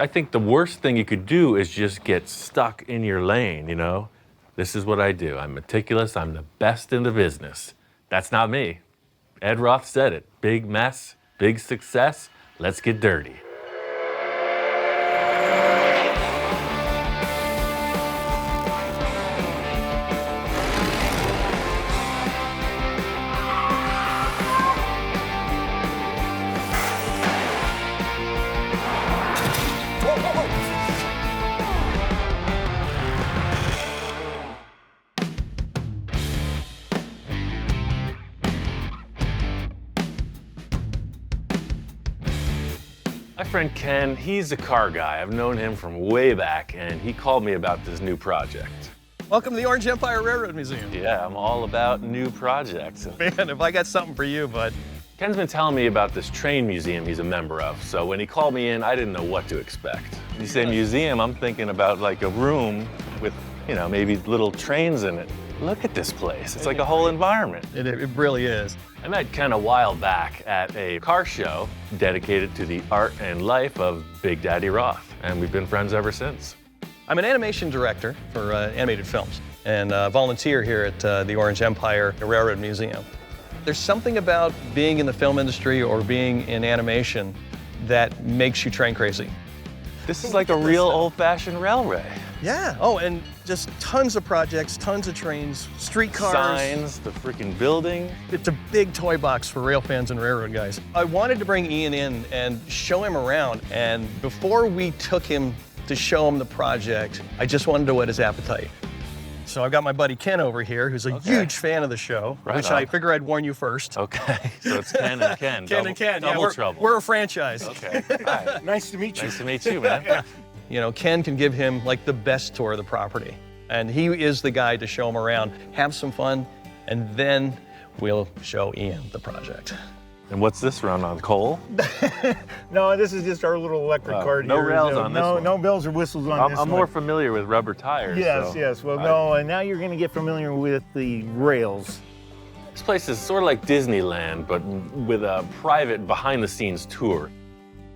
I think the worst thing you could do is just get stuck in your lane, you know? This is what I do. I'm meticulous. I'm the best in the business. That's not me. Ed Roth said it. Big mess, big success. Let's get dirty. My friend Ken, he's a car guy. I've known him from way back, and he called me about this new project. Welcome to the Orange Empire Railroad Museum. Yeah, I'm all about new projects. Man, if I got something for you, bud. Ken's been telling me about this train museum he's a member of, so when he called me in, I didn't know what to expect. When you say museum, I'm thinking about like a room with, you know, maybe little trains in it. Look at this place. It's like a whole environment. It really is. I met Ken a while back at a car show dedicated to the art and life of Big Daddy Roth, and we've been friends ever since. I'm an animation director for animated films and volunteer here at the Orange Empire Railroad Museum. There's something about being in the film industry or being in animation that makes you train crazy. This is like a real old-fashioned railway. Yeah. Oh, and just tons of projects, tons of trains, streetcars. Signs, the freaking building. It's a big toy box for rail fans and railroad guys. I wanted to bring Ian in and show him around, and before we took him to show him the project, I just wanted to whet his appetite. So I've got my buddy Ken over here, who's a huge fan of the show, Right which on. I figure I'd warn you first. Okay, so it's Ken and Ken. Ken and Ken, yeah, Double trouble. we're a franchise. Okay, hi. Nice to meet you. Nice to meet you, man. You know, Ken can give him like the best tour of the property. And he is the guy to show him around, have some fun, and then we'll show Ian the project. And what's this run on, coal? No, this is just our little electric cart no here. rails on this one. No bells or whistles on this I'm one. more familiar with rubber tires. Yes, so yes. Well, no, and now you're going to get familiar with the rails. This place is sort of like Disneyland, but with a private behind-the-scenes tour.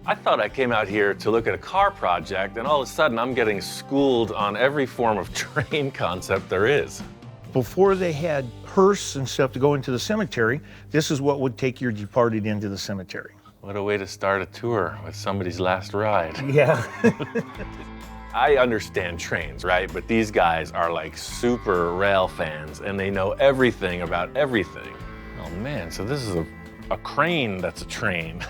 I thought I came out here to look at a car project, and all of a sudden I'm getting schooled on every form of train concept there is. Before they had hearse and stuff to go into the cemetery, this is what would take your departed into the cemetery. What a way to start a tour with somebody's last ride. Yeah. I understand trains, right? But these guys are like super rail fans, and they know everything about everything. Oh man, so this is a crane that's a train.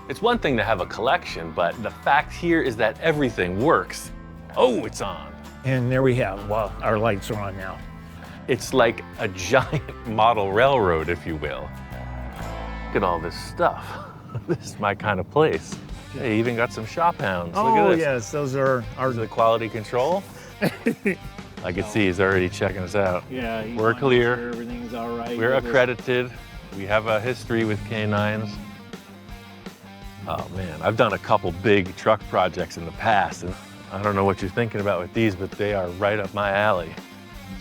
It's one thing to have a collection, but the fact here is that everything works. Oh, it's on. And there we have, well, our lights are on now. It's like a giant model railroad, if you will. Look at all this stuff. This is my kind of place. They even got some shop hounds. Look at this. Yes, those are our... The quality control. I can see he's already checking us out. Yeah, he's We're on clear. sure everything's all right. We're with it. accredited. We have a history with K9s. Oh man, I've done a couple big truck projects in the past, and I don't know what you're thinking about with these, but they are right up my alley.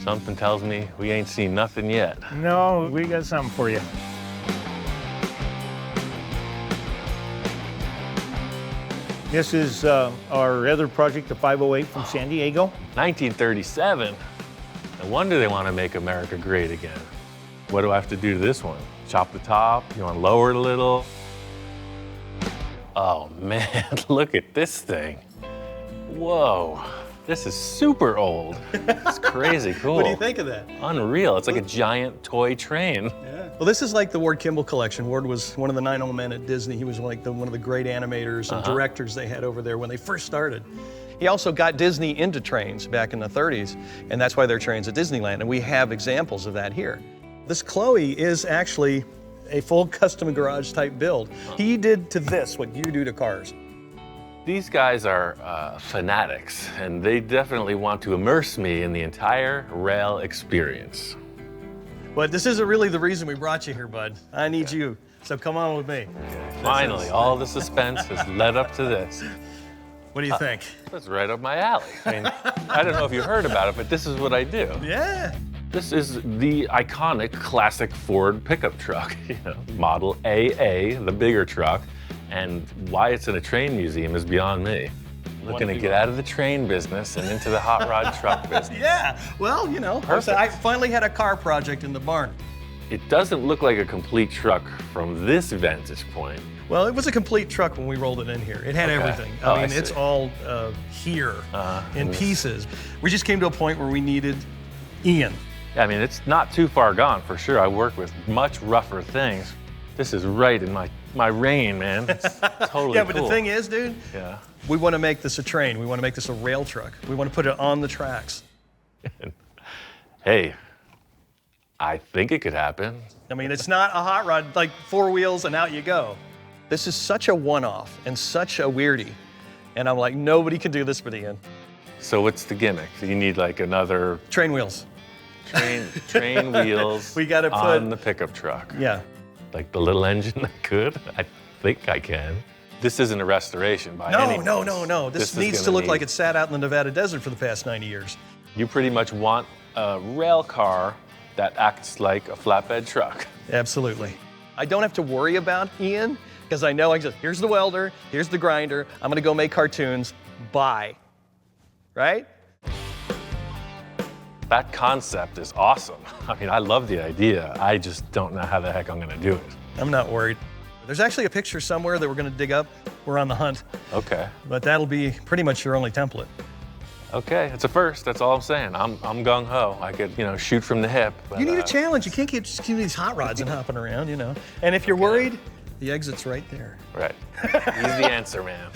Something tells me we ain't seen nothing yet. No, we got something for you. This is our other project, the 508 from San Diego. 1937. No wonder they want to make America great again. What do I have to do to this one? Chop the top? You want to lower it a little? Oh man, look at this thing. Whoa, this is super old. It's crazy cool. What do you think of that? Unreal, it's like a giant toy train. Yeah. Well, this is like the Ward Kimball collection. Ward was one of the 9 old men at Disney. He was like one of the great animators and directors they had over there when they first started. He also got Disney into trains back in the 30s, and that's why there are trains at Disneyland, and we have examples of that here. This Chloe is actually a full custom garage type build. He did to this what you do to cars. These guys are fanatics, and they definitely want to immerse me in the entire rail experience. But this isn't really the reason we brought you here, bud. I need you, so come on with me. Finally, all the suspense has led up to this. What do you think? That's right up my alley. I mean, I don't know if you heard about it, but this is what I do. Yeah. This is the iconic classic Ford pickup truck, you know, model AA, the bigger truck, and why it's in a train museum is beyond me. Looking to get out of the train business and into the hot rod truck business. Yeah, well, you know, Perfect. I finally had a car project in the barn. It doesn't look like a complete truck from this vantage point. Well, it was a complete truck when we rolled it in here. It had Okay. everything. Oh, I I mean, it's see. all here in And this- pieces. We just came to a point where we needed Ian. I mean, it's not too far gone for sure. I work with much rougher things. This is right in my reign, man. It's totally Yeah, but cool. the thing is, dude, Yeah. we want to make this a train. We want to make this a rail truck. We want to put it on the tracks. Hey, I think it could happen. I mean, it's not a hot rod, like 4 wheels and out you go. This is such a one-off and such a weirdie. And I'm like, nobody can do this but Ian. So what's the gimmick? You need like another Train wheels. train wheels We gotta on put- the pickup truck. Yeah. Like the little engine that could? I think I can. This isn't a restoration by any means. No. This is needs to gonna look like need- it sat out in the Nevada desert for the past 90 years. You pretty much want a rail car that acts like a flatbed truck. Absolutely. I don't have to worry about Ian because I know I just, here's the welder, here's the grinder, I'm gonna go make cartoons, bye. Right? That concept is awesome. I mean, I love the idea. I just don't know how the heck I'm gonna do it. I'm not worried. There's actually a picture somewhere that we're gonna dig up. We're on the hunt, Okay. but that'll be pretty much your only template. Okay, it's a first, that's all I'm saying. I'm gung-ho. I could, shoot from the hip. But, You need a challenge. You can't keep just keep these hot rods and hopping around, you know. And if you're worried, the exit's right there. Right. He's the answer, man.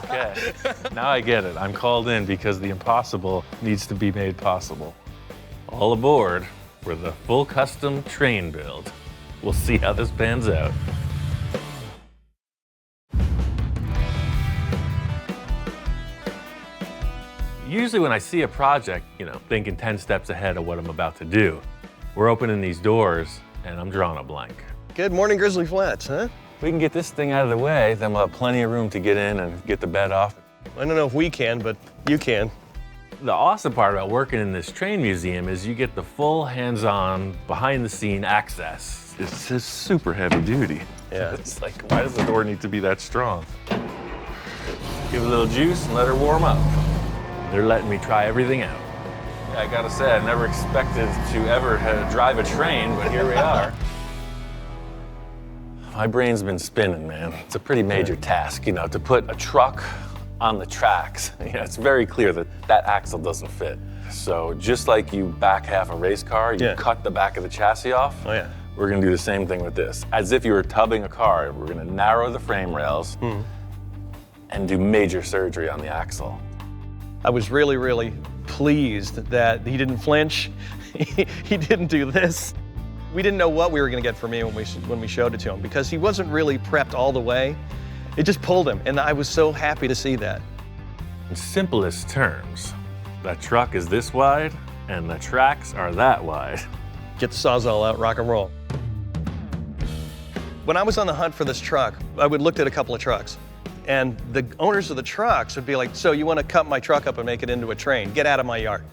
Okay. Now I get it. I'm called in because the impossible needs to be made possible. All aboard for the full custom train build. We'll see how this pans out. Usually when I see a project, thinking 10 steps ahead of what I'm about to do, we're opening these doors and I'm drawing a blank. Good morning, Grizzly Flats, huh? We can get this thing out of the way, then we'll have plenty of room to get in and get the bed off. I don't know if we can, but you can. The awesome part about working in this train museum is you get the full hands-on, behind-the-scene access. It's just super heavy duty. Yeah. It's like, why does the door need to be that strong? Give it a little juice and let her warm up. They're letting me try everything out. Yeah, I gotta say, I never expected to ever drive a train, but here we are. My brain's been spinning, man. It's a pretty major task, to put a truck on the tracks. It's very clear that that axle doesn't fit. So just like you back half a race car, you cut the back of the chassis off. Oh, yeah. We're gonna do the same thing with this. As if you were tubbing a car, we're gonna narrow the frame rails and do major surgery on the axle. I was really, really pleased that he didn't flinch. He didn't do this. We didn't know what we were going to get from me when we showed it to him because he wasn't really prepped all the way. It just pulled him, and I was so happy to see that. In simplest terms, that truck is this wide and the tracks are that wide. Get the Sawzall out, rock and roll. When I was on the hunt for this truck, I would look at a couple of trucks. And the owners of the trucks would be like, so you want to cut my truck up and make it into a train? Get out of my yard.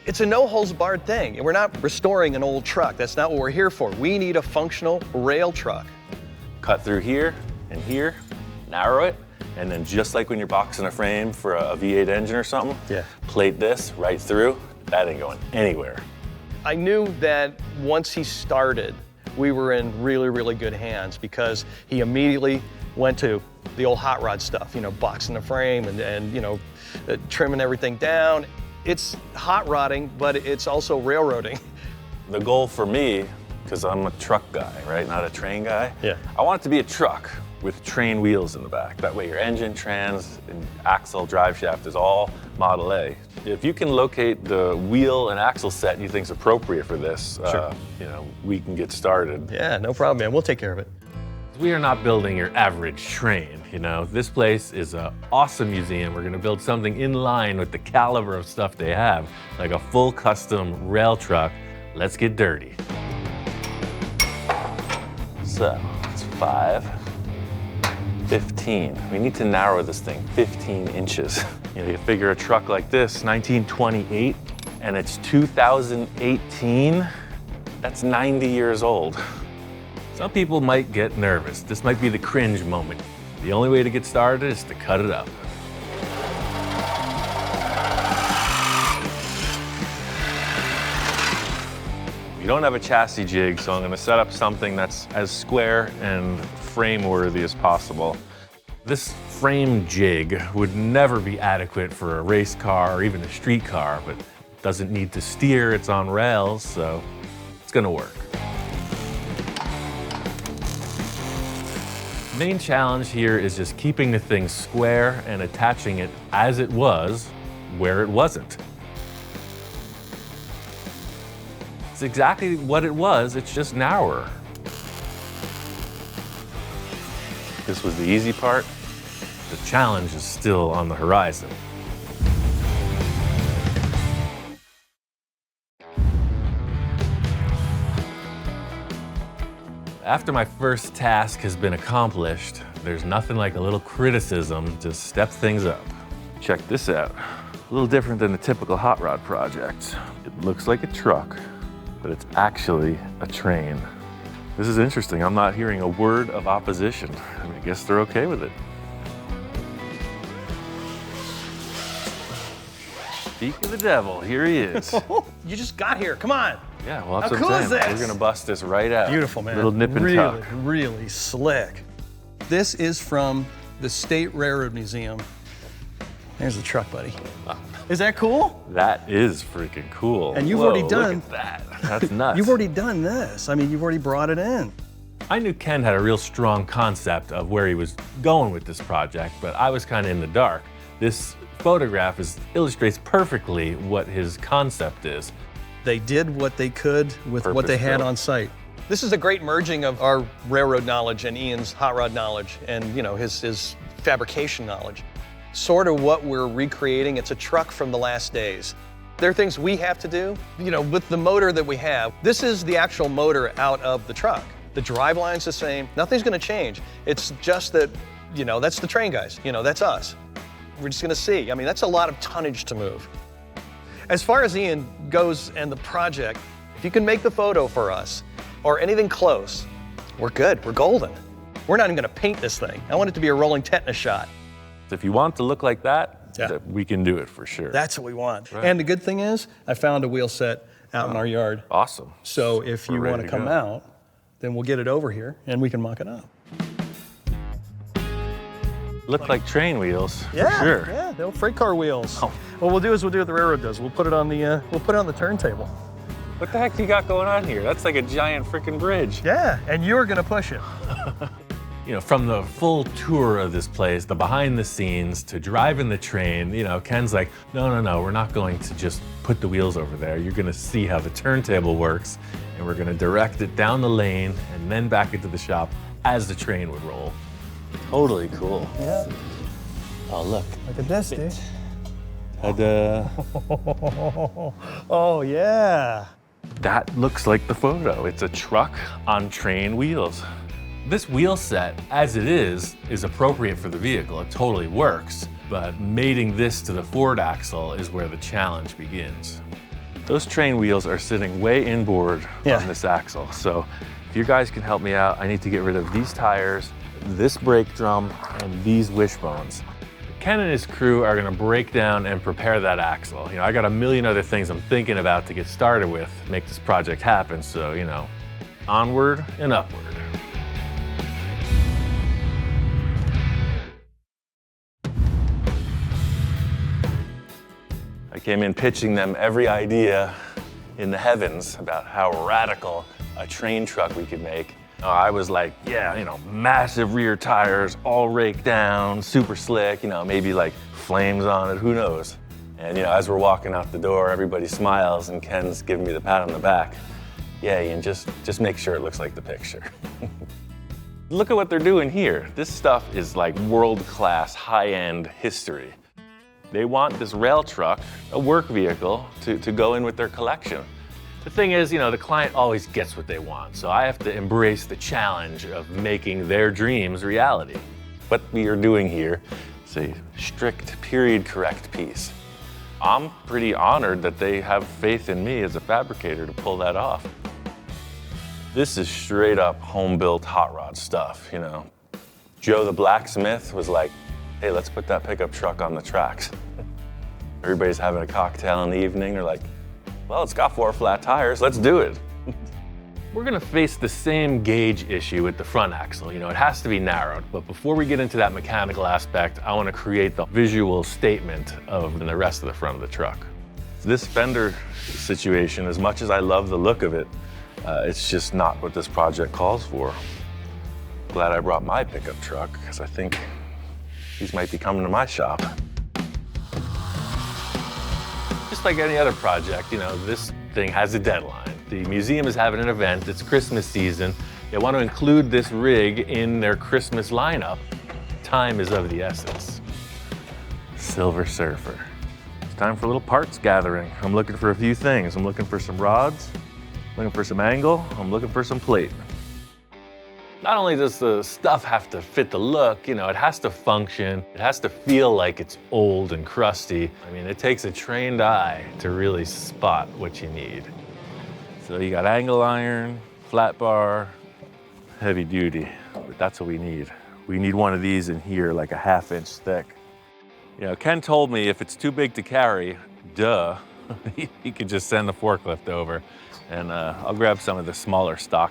It's a no-holds-barred thing. And we're not restoring an old truck. That's not what we're here for. We need a functional rail truck. Cut through here and here, narrow it, and then just like when you're boxing a frame for a V8 engine or something, plate this right through. That ain't going anywhere. I knew that once he started, we were in really, really good hands because he immediately went to the old hot rod stuff, boxing the frame and trimming everything down. It's hot rodding, but it's also railroading. The goal for me, because I'm a truck guy, right, not a train guy, Yeah. I want it to be a truck with train wheels in the back. That way your engine, trans, and axle, drive shaft is all Model A. If you can locate the wheel and axle set you think's appropriate for this, Sure. We can get started. Yeah, no problem, man. We'll take care of it. We are not building your average train, This place is an awesome museum. We're gonna build something in line with the caliber of stuff they have, like a full custom rail truck. Let's get dirty. So, it's 5, 15. We need to narrow this thing 15 inches. You figure a truck like this, 1928, and it's 2018, that's 90 years old. Some people might get nervous. This might be the cringe moment. The only way to get started is to cut it up. We don't have a chassis jig, so I'm gonna set up something that's as square and frame-worthy as possible. This frame jig would never be adequate for a race car or even a street car, but it doesn't need to steer, it's on rails, so it's gonna work. The main challenge here is just keeping the thing square and attaching it as it was where it wasn't. It's exactly what it was, it's just narrower. This was the easy part. The challenge is still on the horizon. After my first task has been accomplished, there's nothing like a little criticism to step things up. Check this out. A little different than the typical hot rod project. It looks like a truck, but it's actually a train. This is interesting. I'm not hearing a word of opposition. I guess they're okay with it. Speak of the devil, here he is. You just got here, come on. Yeah, well, that's How what cool I'm is saying. this? We're gonna bust this right out. Beautiful, man. Little nip and really, tuck. really slick. This is from the State Railroad Museum. There's the truck, buddy. Is that cool? That is freaking cool. And you've Whoa, already done. Look at that. That's nuts. You've already done this. I mean, you've already brought it in. I knew Ken had a real strong concept of where he was going with this project, but I was kind of in the dark. This photograph illustrates perfectly what his concept is. They did what they could with what they had on site. This is a great merging of our railroad knowledge and Ian's hot rod knowledge and his fabrication knowledge. Sort of what we're recreating. It's a truck from the last days. There are things we have to do, with the motor that we have. This is the actual motor out of the truck. The driveline's the same. Nothing's gonna change. It's just that, that's the train guys. That's us. We're just gonna see. I mean, that's a lot of tonnage to move. As far as Ian goes and the project, if you can make the photo for us or anything close, we're good, we're golden. We're not even gonna paint this thing. I want it to be a rolling tetanus shot. If you want to look like that, Yeah. we can do it for sure. That's what we want. Right. And the good thing is, I found a wheel set out in our yard. Awesome. So if We're you ready want to to come go. out, then we'll get it over here and we can mock it up. Look like train wheels, for Yeah, sure. yeah, they're freight car wheels. Oh. What we'll do is we'll do what the railroad does. We'll put it on the turntable. What the heck do you got going on here? That's like a giant freaking bridge. Yeah, and you're gonna push it. From the full tour of this place, the behind the scenes, to driving the train, Ken's like, no, we're not going to just put the wheels over there. You're gonna see how the turntable works, and we're gonna direct it down the lane and then back into the shop as the train would roll. Totally cool. Yeah. Oh, look. Look at this, dude. Ta-da. Oh, yeah. That looks like the photo. It's a truck on train wheels. This wheel set, as it is appropriate for the vehicle. It totally works, but mating this to the Ford axle is where the challenge begins. Those train wheels are sitting way inboard on this axle. So if you guys can help me out, I need to get rid of these tires, this brake drum, and these wishbones. Ken and his crew are gonna break down and prepare that axle. I got a million other things I'm thinking about to get started with, make this project happen, so, onward and upward. I came in pitching them every idea in the heavens about how radical a train truck we could make. I was like, massive rear tires, all raked down, super slick, maybe like flames on it, who knows? And as we're walking out the door, everybody smiles and Ken's giving me the pat on the back. Yeah, Ian, just make sure it looks like the picture. Look at what they're doing here. This stuff is like world-class, high-end history. They want this rail truck, a work vehicle, to go in with their collection. The thing is, the client always gets what they want, so I have to embrace the challenge of making their dreams reality. What we are doing here is a strict, period-correct piece. I'm pretty honored that they have faith in me as a fabricator to pull that off. This is straight up home-built hot rod stuff, Joe the blacksmith was like, hey, let's put that pickup truck on the tracks. Everybody's having a cocktail in the evening. They're like, well, it's got 4 flat tires. Let's do it. We're gonna face the same gauge issue with the front axle. You know, it has to be narrowed, but before we get into that mechanical aspect, I wanna create the visual statement of the rest of the front of the truck. This fender situation, as much as I love the look of it, it's just not what this project calls for. Glad I brought my pickup truck, because I think these might be coming to my shop. Just like any other project, you know, this thing has a deadline. The museum is having an event, it's Christmas season. They want to include this rig in their Christmas lineup. Time is of the essence. Silver Surfer. It's time for a little parts gathering. I'm looking for a few things. I'm looking for some rods, looking for some angle, I'm looking for some plate. Not only does the stuff have to fit the look, you know, it has to function. It has to feel like it's old and crusty. I mean, it takes a trained eye to really spot what you need. So you got angle iron, flat bar, heavy duty, but that's what we need. We need one of these in here, like a 1/2 inch thick. You know, Ken told me if it's too big to carry, duh, he could just send the forklift over, and I'll grab some of the smaller stock.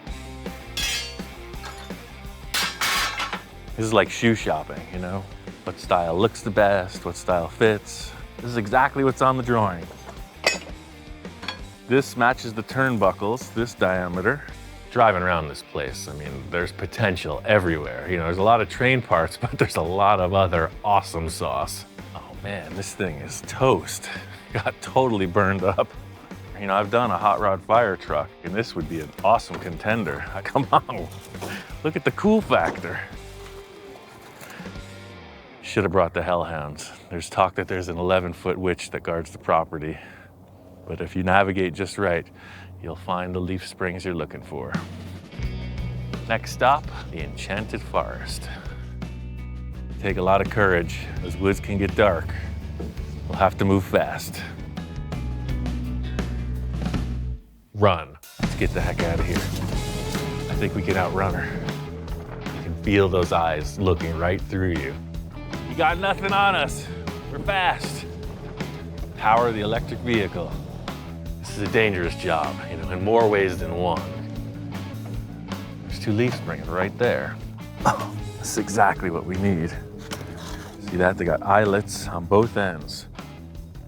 This is like shoe shopping, you know? What style looks the best, what style fits. This is exactly what's on the drawing. This matches the turnbuckles, this diameter. Driving around this place, I mean, there's potential everywhere. You know, there's a lot of train parts, but there's a lot of other awesome sauce. Oh man, this thing is toast. Got totally burned up. You know, I've done a hot rod fire truck, and this would be an awesome contender. Come on, look at the cool factor. Should have brought the hellhounds. There's talk that there's an 11-foot witch that guards the property. But if you navigate just right, you'll find the leaf springs you're looking for. Next stop, the Enchanted Forest. Take a lot of courage. Those woods can get dark. We'll have to move fast. Run. Let's get the heck out of here. I think we can outrun her. You can feel those eyes looking right through you. You got nothing on us. We're fast. Power of the electric vehicle. This is a dangerous job, you know, in more ways than one. There's 2 leaf springs right there. Oh, this is exactly what we need. See that? They got eyelets on both ends.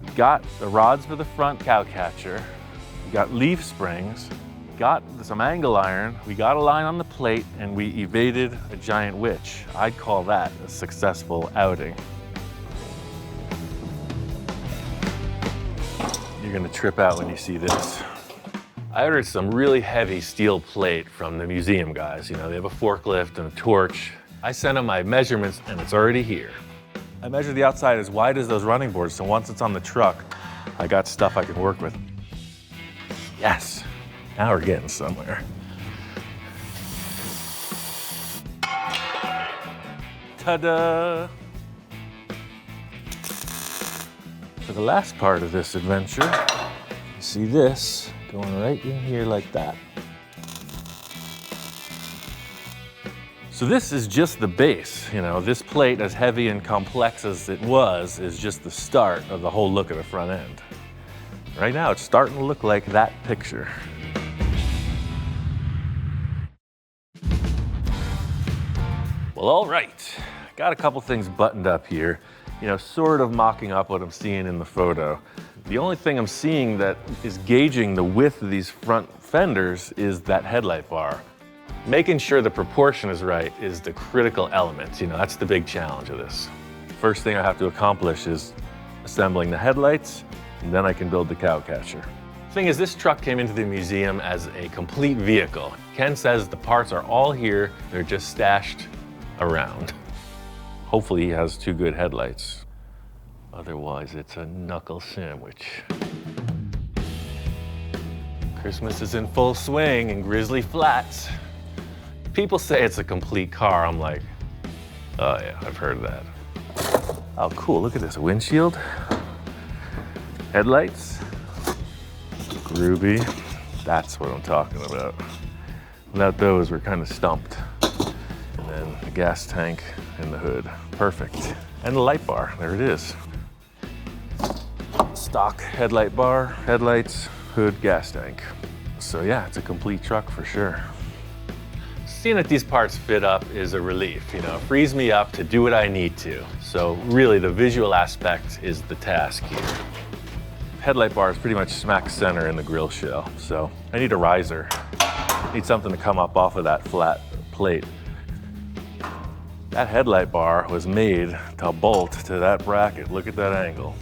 We got the rods for the front cow catcher. We got leaf springs. Got some angle iron, we got a line on the plate, and we evaded a giant witch. I'd call that a successful outing. You're gonna trip out when you see this. I ordered some really heavy steel plate from the museum guys. You know, they have a forklift and a torch. I sent them my measurements, and it's already here. I measured the outside as wide as those running boards, so once it's on the truck, I got stuff I can work with. Yes. Now we're getting somewhere. Ta-da! For the last part of this adventure, you see this going right in here like that. So this is just the base. You know, this plate, as heavy and complex as it was, is just the start of the whole look of the front end. Right now, it's starting to look like that picture. Well, all right, got a couple things buttoned up here, you know, sort of mocking up what I'm seeing in the photo. The only thing I'm seeing that is gauging the width of these front fenders is that headlight bar. Making sure the proportion is right is the critical element. You know, that's the big challenge of this. First thing I have to accomplish is assembling the headlights, and then I can build the cow catcher. Thing is, this truck came into the museum as a complete vehicle. Ken says the parts are all here, they're just stashed around. Hopefully he has 2 good headlights. Otherwise, it's a knuckle sandwich. Christmas is in full swing in Grizzly Flats. People say it's a complete car. I'm like, oh yeah, I've heard that. Oh cool, look at this windshield. Headlights. Groovy. That's what I'm talking about. Without those, we're kind of stumped. And then the gas tank and the hood. Perfect. And the light bar, there it is. Stock headlight bar, headlights, hood, gas tank. So yeah, it's a complete truck for sure. Seeing that these parts fit up is a relief, you know, it frees me up to do what I need to. So really the visual aspect is the task here. Headlight bar is pretty much smack center in the grill shell, so I need a riser. I need something to come up off of that flat plate. That headlight bar was made to bolt to that bracket. Look at that angle.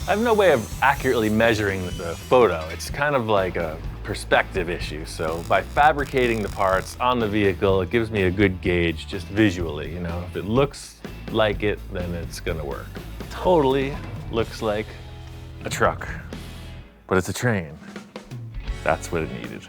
I have no way of accurately measuring the photo. It's kind of like a perspective issue. So by fabricating the parts on the vehicle, it gives me a good gauge just visually. You know, if it looks like it, then it's gonna work. Totally looks like a truck, but it's a train. That's what it needed.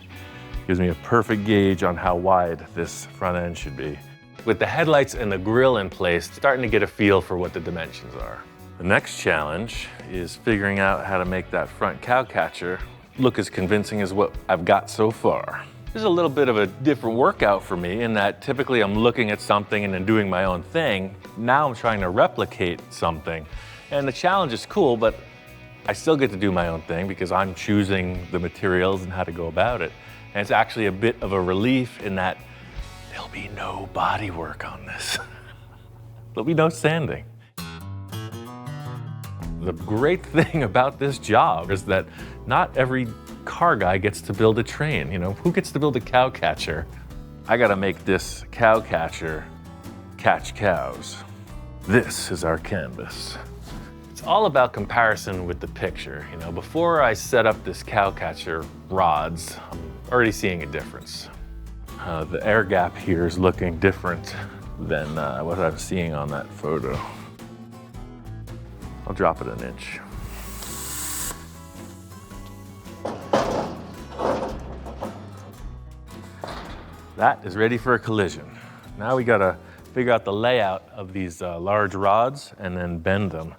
Gives me a perfect gauge on how wide this front end should be. With the headlights and the grille in place, starting to get a feel for what the dimensions are. The next challenge is figuring out how to make that front cow catcher look as convincing as what I've got so far. This is a little bit of a different workout for me in that typically I'm looking at something and then doing my own thing. Now I'm trying to replicate something. And the challenge is cool, but I still get to do my own thing because I'm choosing the materials and how to go about it. And it's actually a bit of a relief in that there'll be no body work on this. There'll be no sanding. The great thing about this job is that not every car guy gets to build a train. You know, who gets to build a cow catcher? I gotta make this cow catcher catch cows. This is our canvas. It's all about comparison with the picture. You know, before I set up this cow catcher rods, I'm already seeing a difference. The air gap here is looking different than what I'm seeing on that photo. I'll drop it an inch. That is ready for a collision. Now we gotta figure out the layout of these large rods and then bend them.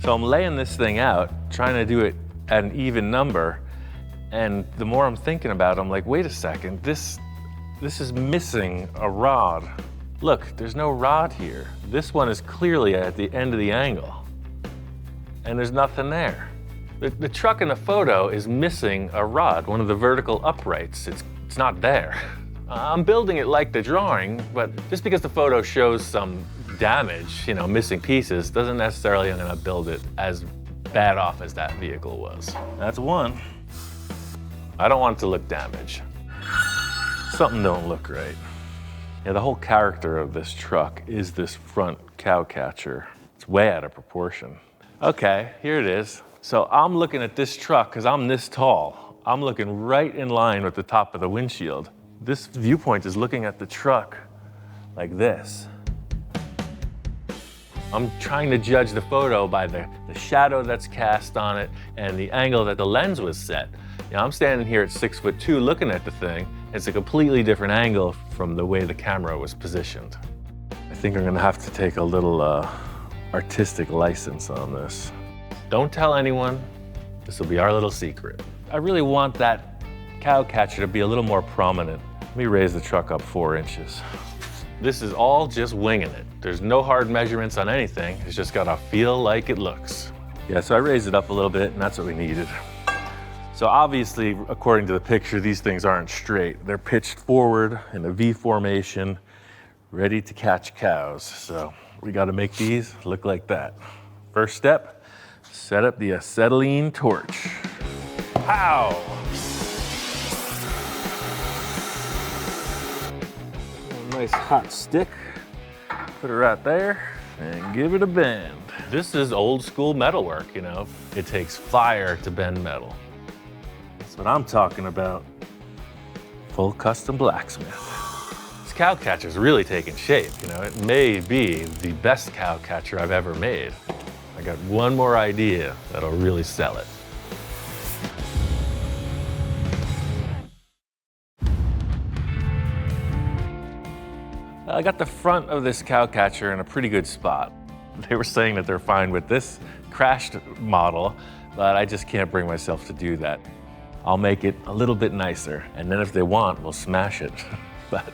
So I'm laying this thing out, trying to do it at an even number, and the more I'm thinking about it, I'm like, wait a second, this is missing a rod. Look, there's no rod here. This one is clearly at the end of the angle, and there's nothing there. The truck in the photo is missing a rod, one of the vertical uprights. It's not there. I'm building it like the drawing, but just because the photo shows some damage, you know, missing pieces, doesn't necessarily mean I'm gonna build it as bad off as that vehicle was. That's one. I don't want it to look damaged. Something don't look right. Yeah, the whole character of this truck is this front cow catcher. It's way out of proportion. Okay, here it is. So I'm looking at this truck because I'm this tall. I'm looking right in line with the top of the windshield. This viewpoint is looking at the truck like this. I'm trying to judge the photo by the shadow that's cast on it and the angle that the lens was set. You know, I'm standing here at 6'2" looking at the thing. It's a completely different angle from the way the camera was positioned. I think I'm gonna have to take a little artistic license on this. Don't tell anyone. This will be our little secret. I really want that cow catcher to be a little more prominent. Let me raise the truck up 4 inches. This is all just winging it. There's no hard measurements on anything. It's just gotta feel like it looks. Yeah, so I raised it up a little bit and that's what we needed. So obviously, according to the picture, these things aren't straight. They're pitched forward in a V formation, ready to catch cows. So we gotta make these look like that. First step, set up the acetylene torch. Pow! A nice hot stick. Put it right there and give it a bend. This is old school metalwork, you know. It takes fire to bend metal. That's what I'm talking about. Full custom blacksmith. This cow catcher's really taking shape, you know. It may be the best cow catcher I've ever made. I got one more idea that'll really sell it. I got the front of this cow catcher in a pretty good spot. They were saying that they're fine with this crashed model, but I just can't bring myself to do that. I'll make it a little bit nicer, and then if they want, we'll smash it. But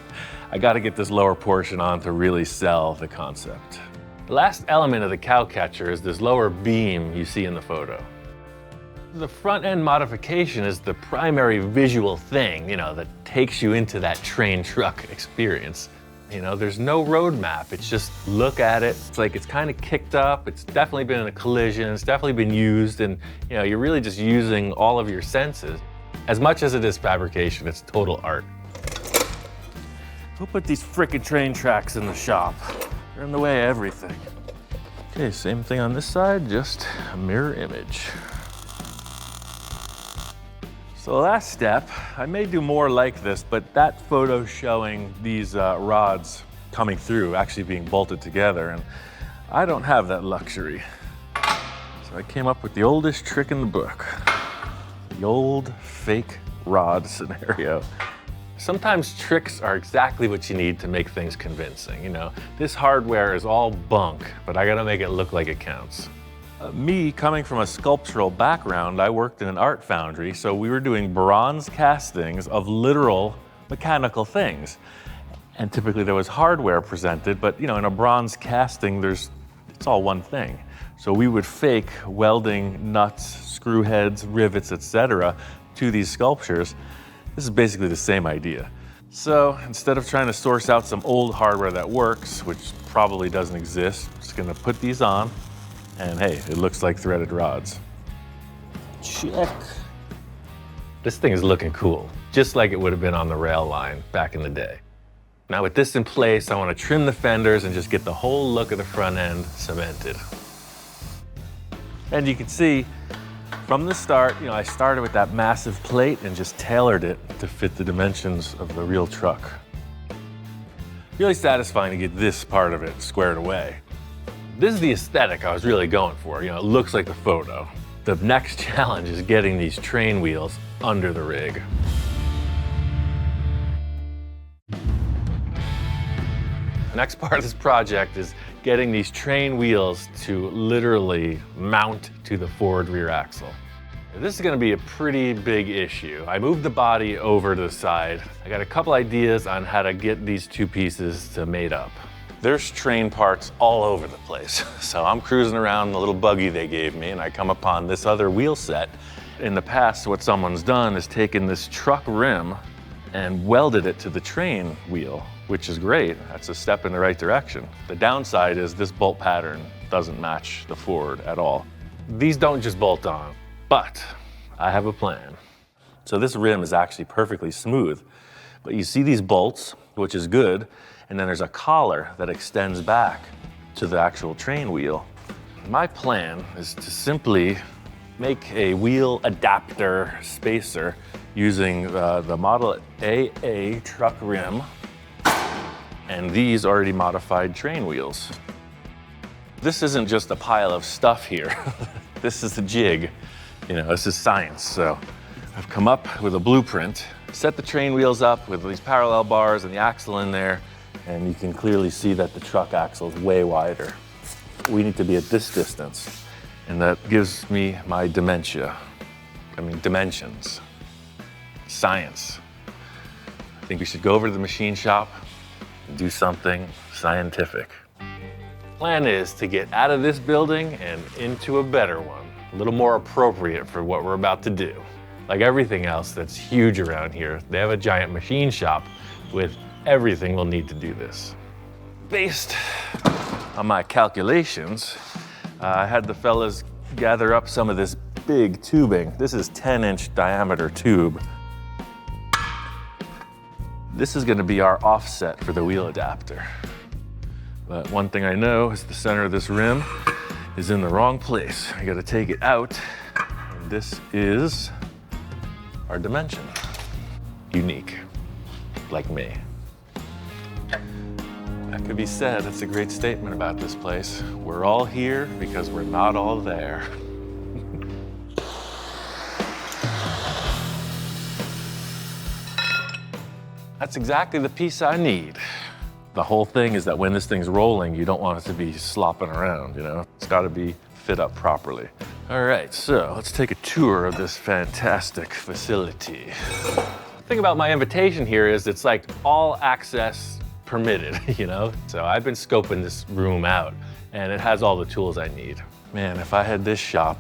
I gotta get this lower portion on to really sell the concept. The last element of the cow catcher is this lower beam you see in the photo. The front end modification is the primary visual thing, that takes you into that train truck experience. There's no roadmap. It's just look at it. It's like it's kind of kicked up. It's definitely been in a collision. It's definitely been used. And, you're really just using all of your senses. As much as it is fabrication, it's total art. Who put these frickin' train tracks in the shop? They're in the way of everything. Okay, same thing on this side, just a mirror image. So last step, I may do more like this, but that photo showing these rods coming through, actually being bolted together, and I don't have that luxury. So I came up with the oldest trick in the book, the old fake rod scenario. Sometimes tricks are exactly what you need to make things convincing. This hardware is all bunk, but I gotta make it look like it counts. Me, coming from a sculptural background, I worked in an art foundry, so we were doing bronze castings of literal mechanical things. And typically there was hardware presented, but in a bronze casting, it's all one thing. So we would fake welding nuts, screw heads, rivets, etc. to these sculptures. This is basically the same idea. So instead of trying to source out some old hardware that works, which probably doesn't exist, I'm just gonna put these on, and hey, it looks like threaded rods. Check. This thing is looking cool, just like it would have been on the rail line back in the day. Now with this in place, I want to trim the fenders and just get the whole look of the front end cemented. And you can see from the start, I started with that massive plate and just tailored it to fit the dimensions of the real truck. Really satisfying to get this part of it squared away. This is the aesthetic I was really going for. It looks like the photo. The next challenge is getting these train wheels under the rig. The next part of this project is getting these train wheels to literally mount to the forward rear axle. This is going to be a pretty big issue. I moved the body over to the side. I got a couple ideas on how to get these two pieces to mate up. There's train parts all over the place. So I'm cruising around the little buggy they gave me and I come upon this other wheel set. In the past, what someone's done is taken this truck rim and welded it to the train wheel, which is great. That's a step in the right direction. The downside is this bolt pattern doesn't match the Ford at all. These don't just bolt on, but I have a plan. So this rim is actually perfectly smooth, but you see these bolts, which is good, and then there's a collar that extends back to the actual train wheel. My plan is to simply make a wheel adapter spacer using the Model AA truck rim and these already modified train wheels. This isn't just a pile of stuff here. This is a jig. This is science. So I've come up with a blueprint, set the train wheels up with these parallel bars and the axle in there, and you can clearly see that the truck axle is way wider. We need to be at this distance, and that gives me my dimensions. Science. I think we should go over to the machine shop and do something scientific. Plan is to get out of this building and into a better one, a little more appropriate for what we're about to do. Like everything else that's huge around here, they have a giant machine shop with everything we'll need to do this. Based on my calculations, I had the fellas gather up some of this big tubing. This is 10-inch diameter tube. This is gonna be our offset for the wheel adapter. But one thing I know is the center of this rim is in the wrong place. I gotta take it out, and this is our dimension. Unique, like me. That could be said, it's a great statement about this place. We're all here because we're not all there. That's exactly the piece I need. The whole thing is that when this thing's rolling, you don't want it to be slopping around, It's gotta be fit up properly. All right, so let's take a tour of this fantastic facility. The thing about my invitation here is it's like all access permitted, So I've been scoping this room out and it has all the tools I need. Man, if I had this shop,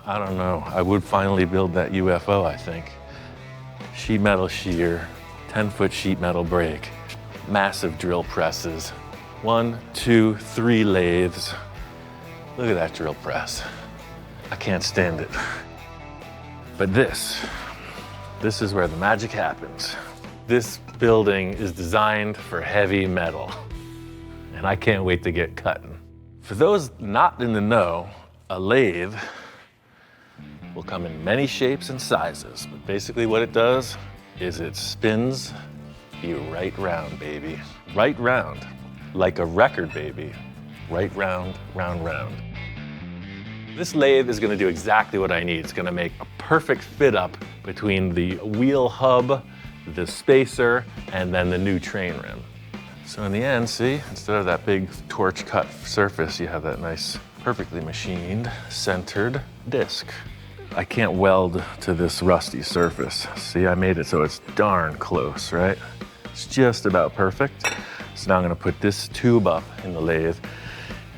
I don't know. I would finally build that UFO, I think. Sheet metal shear, 10-foot sheet metal brake, massive drill presses, 1, 2, 3 lathes. Look at that drill press. I can't stand it. But this is where the magic happens. This building is designed for heavy metal, and I can't wait to get cutting. For those not in the know, a lathe will come in many shapes and sizes, but basically what it does is it spins you right round, baby. Right round, like a record, baby. Right round, round, round. This lathe is gonna do exactly what I need. It's gonna make a perfect fit up between the wheel hub, the spacer, and then the new train rim. So in the end, see, instead of that big torch cut surface, you have that nice, perfectly machined, centered disc. I can't weld to this rusty surface. See, I made it so it's darn close, right? It's just about perfect. So now I'm gonna put this tube up in the lathe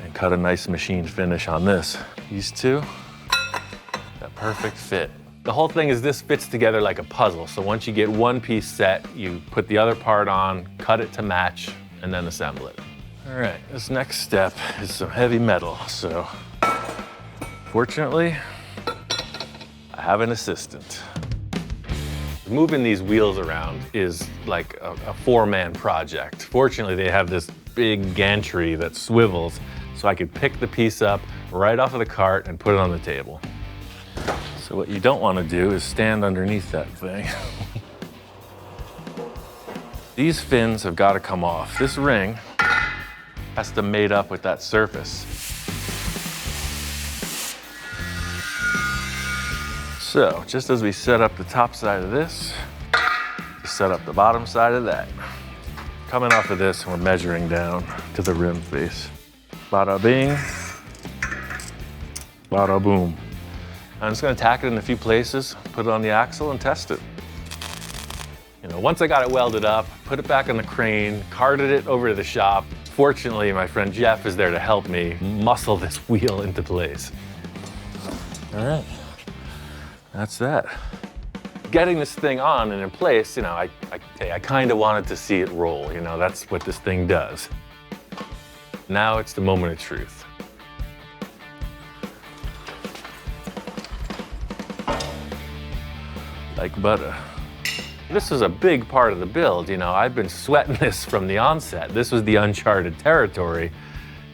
and cut a nice machined finish on this. These two, that perfect fit. The whole thing is this fits together like a puzzle. So once you get one piece set, you put the other part on, cut it to match, and then assemble it. All right, this next step is some heavy metal. So fortunately, I have an assistant. Moving these wheels around is like a four-man project. Fortunately, they have this big gantry that swivels, so I could pick the piece up right off of the cart and put it on the table. So what you don't want to do is stand underneath that thing. These fins have got to come off. This ring has to mate up with that surface. So just as we set up the top side of this, we set up the bottom side of that. Coming off of this, we're measuring down to the rim face. Bada bing, bada boom. I'm just gonna tack it in a few places, put it on the axle and test it. You know, once I got it welded up, put it back on the crane, carted it over to the shop. Fortunately, my friend Jeff is there to help me muscle this wheel into place. All right, that's that. Getting this thing on and in place, you know, I kind of wanted to see it roll. You know, that's what this thing does. Now it's the moment of truth. Like butter. This is a big part of the build. You know, I've been sweating this from the onset. This was the uncharted territory,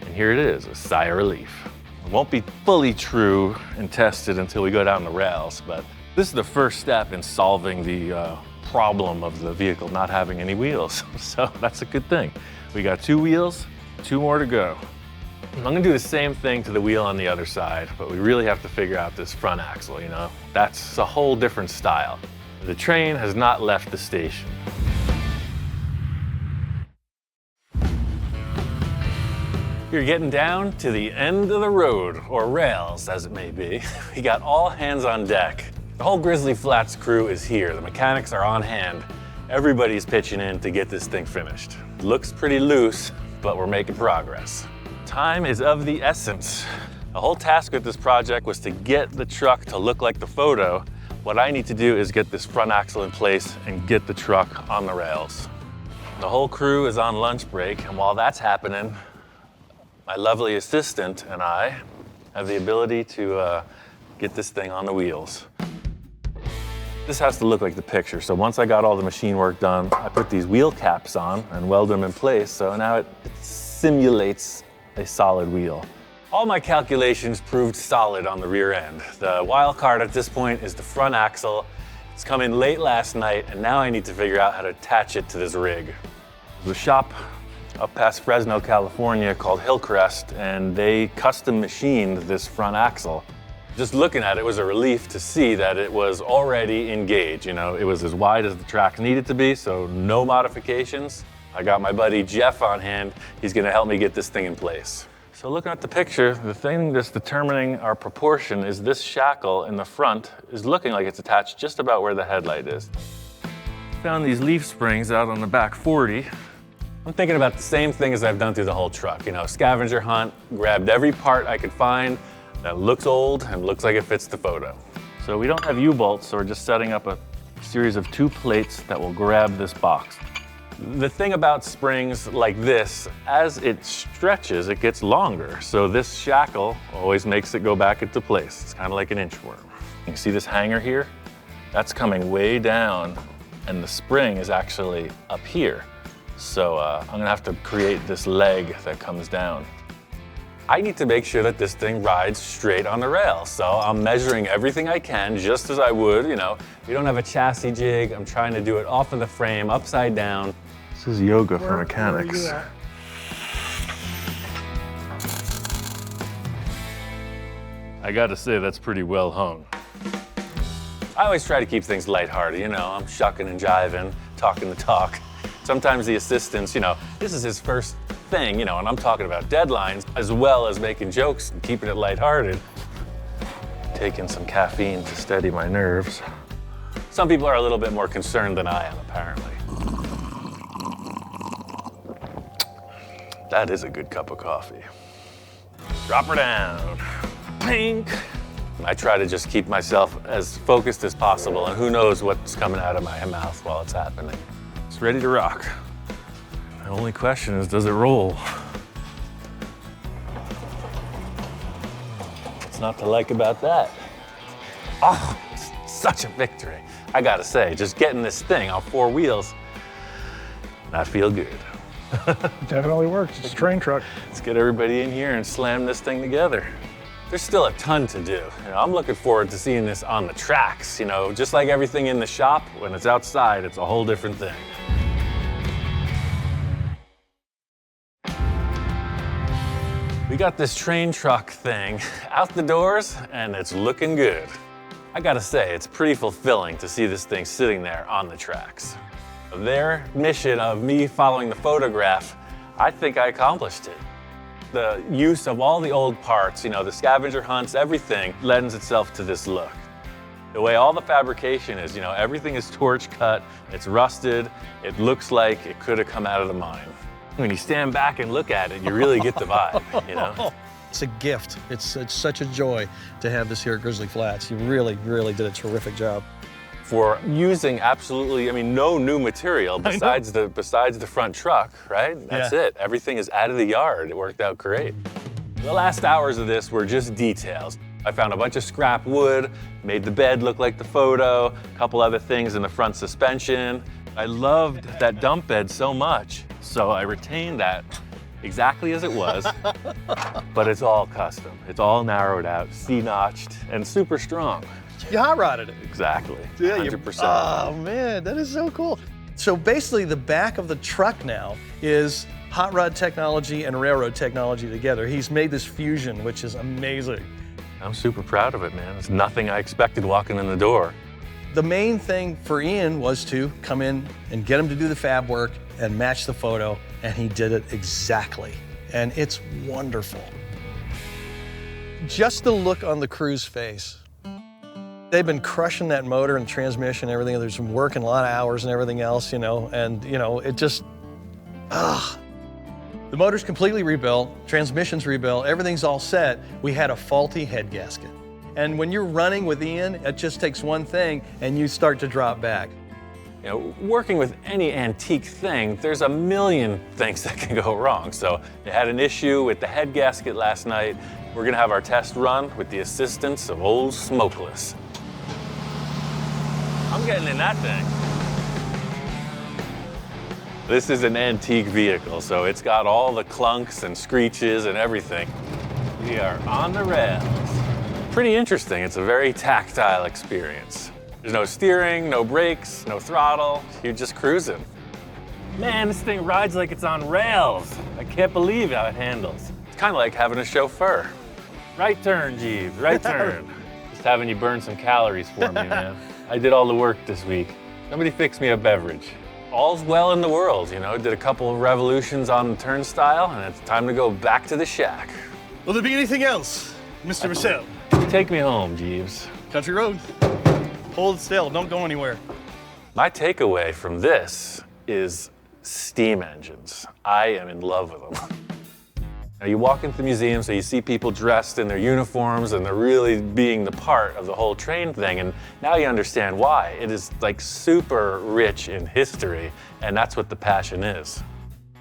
and here it is, a sigh of relief. It won't be fully true and tested until we go down the rails, but this is the first step in solving the problem of the vehicle not having any wheels. So that's a good thing. We got 2 wheels, 2 more to go. I'm gonna do the same thing to the wheel on the other side, but we really have to figure out this front axle, you know? That's a whole different style. The train has not left the station. You're getting down to the end of the road, or rails as it may be. We got all hands on deck. The whole Grizzly Flats crew is here. The mechanics are on hand. Everybody's pitching in to get this thing finished. Looks pretty loose, but we're making progress. Time is of the essence. The whole task with this project was to get the truck to look like the photo. What I need to do is get this front axle in place and get the truck on the rails. The whole crew is on lunch break, and while that's happening, my lovely assistant and I have the ability to get this thing on the wheels. This has to look like the picture. So once I got all the machine work done, I put these wheel caps on and weld them in place. So now it simulates a solid wheel. All my calculations proved solid on the rear end. The wild card at this point is the front axle. It's come in late last night, and now I need to figure out how to attach it to this rig. The shop up past Fresno, California called Hillcrest, and they custom machined this front axle. Just looking at it was a relief to see that it was already engaged. You know, it was as wide as the track needed to be, so no modifications. I got my buddy Jeff on hand. He's gonna help me get this thing in place. So looking at the picture, the thing that's determining our proportion is this shackle in the front is looking like it's attached just about where the headlight is. Found these leaf springs out on the back 40. I'm thinking about the same thing as I've done through the whole truck. You know, scavenger hunt, grabbed every part I could find, that looks old and looks like it fits the photo. So we don't have U-bolts, so we're just setting up a series of 2 plates that will grab this box. The thing about springs like this, as it stretches, it gets longer. So this shackle always makes it go back into place. It's kind of like an inchworm. You can see this hanger here? That's coming way down, and the spring is actually up here. So I'm gonna have to create this leg that comes down. I need to make sure that this thing rides straight on the rail. So I'm measuring everything I can, just as I would, you know. We don't have a chassis jig. I'm trying to do it off of the frame, upside down. This is yoga for mechanics. I gotta say, that's pretty well hung. I always try to keep things lighthearted, you know. I'm shucking and jiving, talking the talk. Sometimes the assistants, you know, this is his first thing, you know, and I'm talking about deadlines as well as making jokes and keeping it lighthearted. Taking some caffeine to steady my nerves. Some people are a little bit more concerned than I am, apparently. That is a good cup of coffee. Drop her down. Pink. I try to just keep myself as focused as possible, and who knows what's coming out of my mouth while it's happening. It's ready to rock. The only question is, does it roll? What's not to like about that? Oh, it's such a victory. I gotta say, just getting this thing on 4 wheels, I feel good. Definitely works. It's a train truck. Let's get everybody in here and slam this thing together. There's still a ton to do. You know, I'm looking forward to seeing this on the tracks. You know, just like everything in the shop, when it's outside, it's a whole different thing. We got this train truck thing out the doors, and it's looking good. I gotta say, it's pretty fulfilling to see this thing sitting there on the tracks. Their mission of me following the photograph, I think I accomplished it. The use of all the old parts, you know, the scavenger hunts, everything lends itself to this look. The way all the fabrication is, you know, everything is torch cut, it's rusted, it looks like it could have come out of the mine. When you stand back and look at it, you really get the vibe, you know? It's a gift. It's such a joy to have this here at Grizzly Flats. You really, really did a terrific job. For using absolutely, I mean, no new material besides the front truck, right? That's it. Everything is out of the yard. It worked out great. The last hours of this were just details. I found a bunch of scrap wood, made the bed look like the photo, a couple other things in the front suspension. I loved that dump bed so much, so I retained that exactly as it was, but it's all custom. It's all narrowed out, C-notched, and super strong. You hot rodded it. Exactly, Yeah, 100%. Oh man, that is so cool. So basically the back of the truck now is hot rod technology and railroad technology together. He's made this fusion, which is amazing. I'm super proud of it, man. It's nothing I expected walking in the door. The main thing for Ian was to come in and get him to do the fab work and match the photo, and he did it exactly. And it's wonderful. Just the look on the crew's face. They've been crushing that motor and transmission and everything. There's been working a lot of hours and everything else, you know, and you know, it just, The motor's completely rebuilt, transmission's rebuilt, everything's all set. We had a faulty head gasket. And when you're running with Ian, it just takes one thing and you start to drop back. You know, working with any antique thing, there's a million things that can go wrong. So they had an issue with the head gasket last night. We're gonna have our test run with the assistance of old Smokeless. I'm getting in that thing. This is an antique vehicle, so it's got all the clunks and screeches and everything. We are on the rails. Pretty interesting. It's a very tactile experience. There's no steering, no brakes, no throttle. You're just cruising. Man, this thing rides like it's on rails. I can't believe how it handles. It's kind of like having a chauffeur. Right turn, Jeeves, right turn. Just having you burn some calories for me, man. I did all the work this week. Somebody fix me a beverage. All's well in the world, you know. Did a couple of revolutions on the turnstile, and it's time to go back to the shack. Will there be anything else, Mr. Marcel? Take me home, Jeeves. Country road. Hold still, don't go anywhere. My takeaway from this is steam engines. I am in love with them. Now you walk into the museum, so you see people dressed in their uniforms and they're really being the part of the whole train thing, and now you understand why. It is like super rich in history, and that's what the passion is.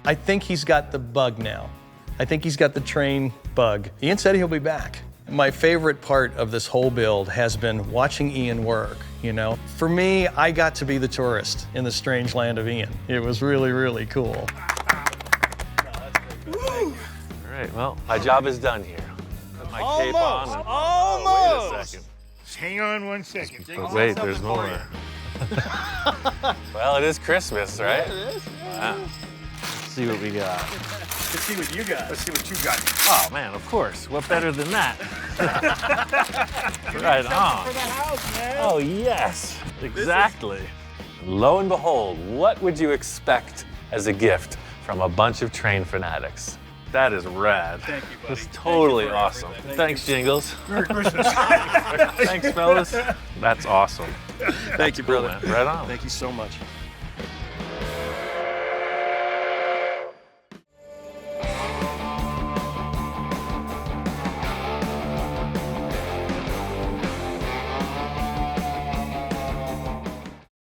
I think he's got the bug now. I think he's got the train bug. Ian said he'll be back. My favorite part of this whole build has been watching Ian work, you know? For me, I got to be the tourist in the strange land of Ian. It was really, really cool. All right, well, my job is done here. Put my cape on and, Almost! Oh, wait a second. Hang on 1 second. But wait, there's more. Well, it is Christmas, right? Yeah, it is. Wow. Let's see what we got. Let's see what you got. Let's see what you got. Oh man, of course. What better than that? Right on. For the house, man. Oh yes, exactly. Lo and behold, what would you expect as a gift from a bunch of train fanatics? That is rad. Thank you, buddy. That's totally Thank you for awesome. everything. Thanks, Jingles. Merry Christmas. Thanks, fellas. That's awesome. Thank you, Cool, brother. man. Right on. Thank you so much.